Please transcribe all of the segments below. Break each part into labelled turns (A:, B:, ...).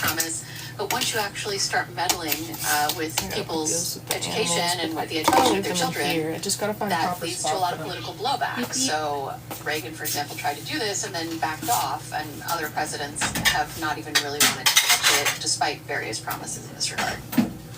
A: promise. But once you actually start meddling with people's education and with the education of their children, that leads to a lot of political blowback. So Reagan, for example, tried to do this and then backed off, and other presidents have not even really wanted to touch it, despite various promises in this regard.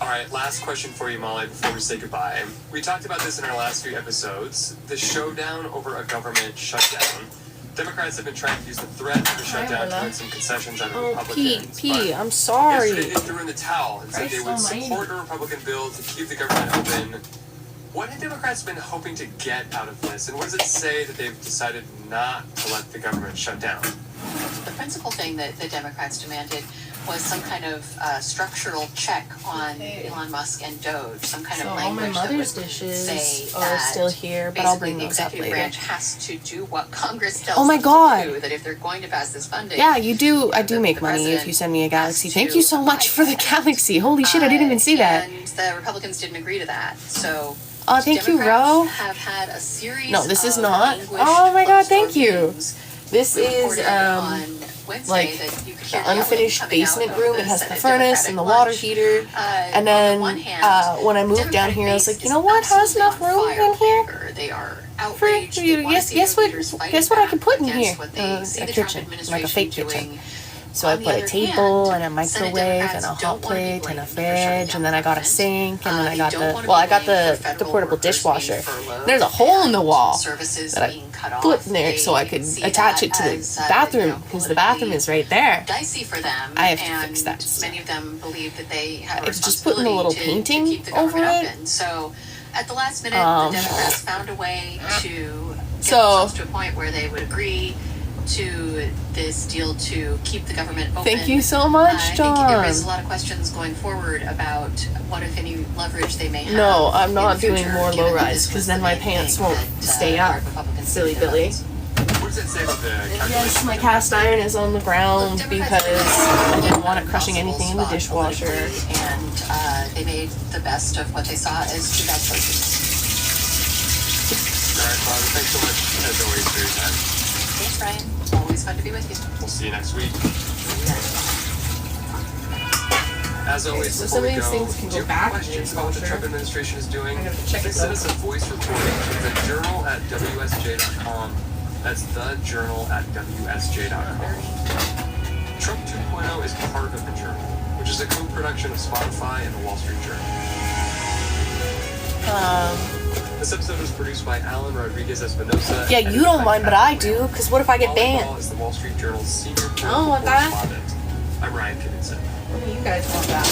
B: All right, last question for you, Molly, before we say goodbye. We talked about this in our last few episodes, the showdown over a government shutdown. Democrats have been trying to use the threat of the shutdown to win some concessions out of Republicans.
C: I'm sorry.
B: Yesterday they threw in the towel and said they would support a Republican bill to keep the government open. What have Democrats been hoping to get out of this, and what does it say that they've decided not to let the government shut down?
A: The principal thing that the Democrats demanded was some kind of structural check on Elon Musk and Doge, some kind of language that would say
C: are still here, but I'll bring
A: the
C: those up
A: executive
C: later.
A: branch has to do what Congress tells them to do, that if they're going to pass this funding.
C: Yeah, you do. I do make money if you send me a galaxy. Thank you so much for the galaxy. Holy shit, I didn't even see that.
A: And the Republicans didn't agree to that, so
C: thank you, Ro.
A: Democrats have had a series
C: No, this is
A: of
C: not.
A: languished
C: Oh my god, thank
A: bookstore
C: you.
A: meetings
C: This is
A: on Wednesday
C: like
A: that you could hear
C: the unfinished
A: coming out
C: basement
A: of
C: room. It
A: this
C: has
A: at
C: the
A: a
C: furnace and the water
A: Democratic
C: heater.
A: lunch.
C: And then
A: On the one hand,
C: when I moved down here, I was like, you know what? Has enough room in here?
A: They are
C: For
A: outraged.
C: you? Guess what I can put in here?
A: A
C: A kitchen, like a fake kitchen. So I put a table and a microwave and a hot plate and a fridge, and then I got a sink, and then I got the portable dishwasher. There's a hole in the wall that I put in there so I could attach it to the bathroom, because the bathroom is right there.
A: Dicey for them.
C: I have to fix that.
A: Many of them believe that they have a
C: It's just putting a little painting
A: to keep the
C: over
A: government
C: it.
A: open. So at the last minute, the Democrats found a way to get themselves to a point where they would agree to this deal to keep the government open.
C: Thank you so much, John.
A: I think there is a lot of questions going forward about what, if any, leverage they may have.
C: No, I'm not
A: in the
C: doing
A: future,
C: more
A: given that
C: low-rise,
A: this
C: because
A: was
C: then
A: the
C: my
A: main
C: pants
A: thing
C: won't
A: that,
C: stay up.
A: Republicans
C: Silly
A: did
C: Billy.
B: What does it say about the calculation?
C: Yes, my cast iron is on the ground because I didn't want it crushing anything in the dishwasher.
A: And they made the best of what they saw as two bad choices.
B: All right, Father, thanks so much, as always, for your time.
A: Thanks, Brian. Always fun to be with you.
B: We'll see you next week. As always,
C: so
B: before
C: some of
B: we
C: these
B: go,
C: things can
B: do
C: go
B: you
C: back
B: have
C: in the
B: questions about what the
C: dishwasher?
B: Trump administration is doing?
C: I'm gonna check
B: Please
C: it
B: send
C: out.
B: us a voice recording to the journal at WSJ.com. That's the journal at WSJ.com. Trump 2.0 is part of the journal, which is a co-production of Spotify and the Wall Street Journal. This episode was produced by Alan Rodriguez Espinosa.
C: Yeah, you don't mind, but I do, because what if I get banned?
B: Paul is the Wall Street Journal's senior
C: I don't want that.
B: correspondent. I'm Ryan Kinninson.
C: You guys want that.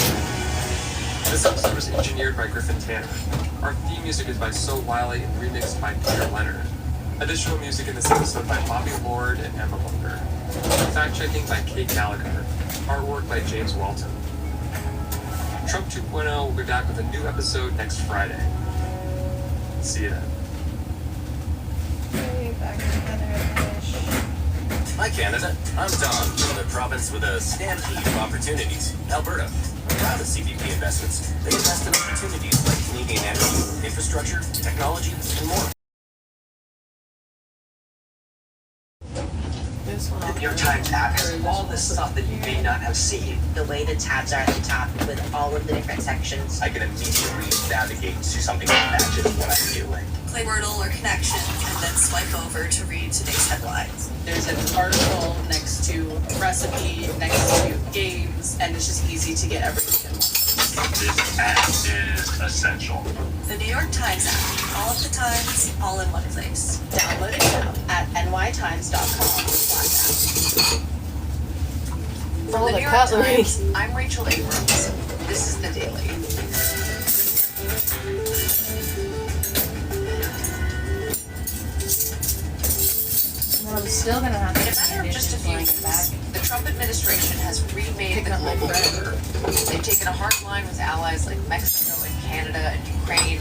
B: This episode was engineered by Griffin Tanner. Our theme music is by So Wiley and remixed by Peter Leonard. Additional music in this episode by Bobby Lord and Emma Bunker. Fact-checking by Kate Gallagher. Artwork by James Walton. Trump 2.0 will be back with a new episode next Friday. See you then.
D: Hi, Canada. I'm Don from the province with a stampede of opportunities, Alberta. Proud of CVP Investments. They invest in opportunities like Canadian energy, infrastructure, technology, and more.
E: The New York Times app has all this stuff that you may not have seen.
F: The way the tabs are at the top with all of the different sections.
D: I can immediately navigate to something that matches what I'm doing.
G: Play Wordle or Connection, and then swipe over to read today's headlines.
H: There's an article next to a recipe, next to games, and it's just easy to get everything in one place.
D: This app is essential.
G: The New York Times app, all of the times, all in one place.
F: Download it now at nytimes.com/app.
A: From
C: Oh,
A: the
C: the
A: New York
C: cutlery.
A: Times, I'm Rachel Abrams. This is The Daily.
C: I'm still gonna have
A: In a matter of just a few weeks, the Trump administration has remade the global order. They've taken a hard line with allies like Mexico and Canada and Ukraine.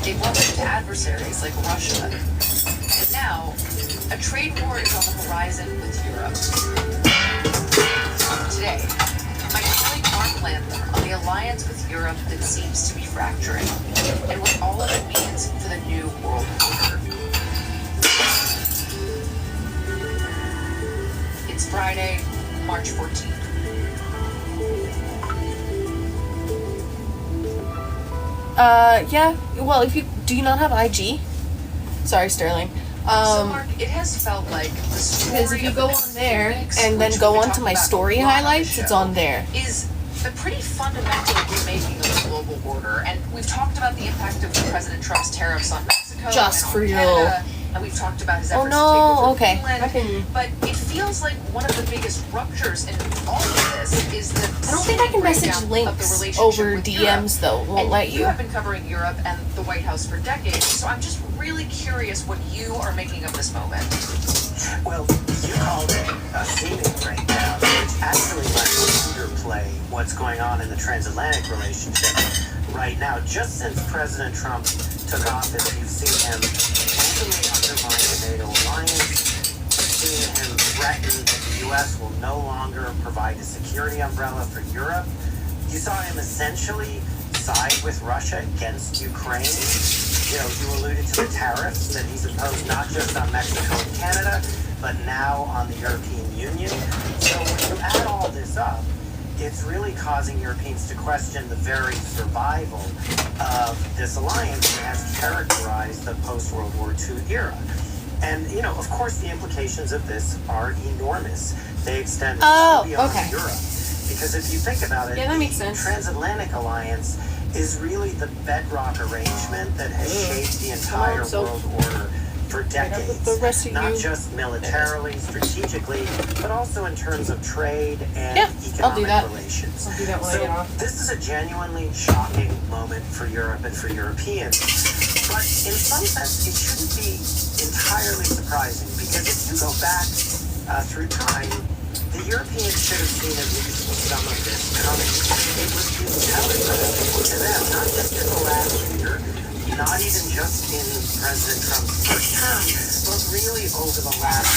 A: They've welcomed adversaries like Russia. And now, a trade war is on the horizon with Europe. Today, my colleague Mark Landler on the alliance with Europe that seems to be fracturing, and what all of it means for the new world order. It's Friday, March 14th.
C: Yeah. Well, do you not have IG? Sorry, Sterling.
A: So Mark, it has felt like the story
C: Because if you go on there and then
A: which
C: go
A: we've been
C: onto my
A: talking
C: story
A: about a lot on the
C: highlights, it's
A: show,
C: on there.
A: is a pretty fundamental remaking of the global order. And we've talked about the impact of President Trump's tariffs on Mexico
C: Just
A: and
C: for
A: on
C: your
A: Canada, and we've talked about his
C: Oh
A: efforts
C: no,
A: to take over
C: okay.
A: Greenland. But it feels like one of the biggest ruptures in all of this is the
C: I don't think I can message
A: breakdown of the
C: links
A: relationship
C: over
A: with
C: DMs
A: Europe.
C: though. It won't
A: And
C: let
A: you
C: you.
A: have been covering Europe and the White House for decades, so I'm just really curious what you are making of this moment.
I: Well, you called it a seeming breakdown, which actually lets us underplay what's going on in the transatlantic relationship right now. Just since President Trump took office, you've seen him openly undermine the NATO alliance, seen him threaten that the U.S. will no longer provide a security umbrella for Europe. You saw him essentially side with Russia against Ukraine. You know, you alluded to the tariffs that he's imposed not just on Mexico and Canada, but now on the European Union. So when you add all this up, it's really causing Europeans to question the very survival of this alliance that has characterized the post-World War II era. And, you know, of course, the implications of this are enormous. They extend well beyond Europe. Because if you think about it,
C: Yeah, that makes sense.
I: Transatlantic Alliance is really the bedrock arrangement that has shaped the entire world order for decades.
C: The rest of
I: Not
C: you.
I: just militarily, strategically, but also in terms of trade and
C: I'll do that.
I: economic relations.
C: I'll do that when I
I: So
C: get off.
I: this is a genuinely shocking moment for Europe and for Europeans. But in some sense, it shouldn't be entirely surprising, because if you go back through time, the Europeans should have seen at least some of this coming. It was being telegraphed to them, not just in the last year, not even just in President Trump's first term, but really over the last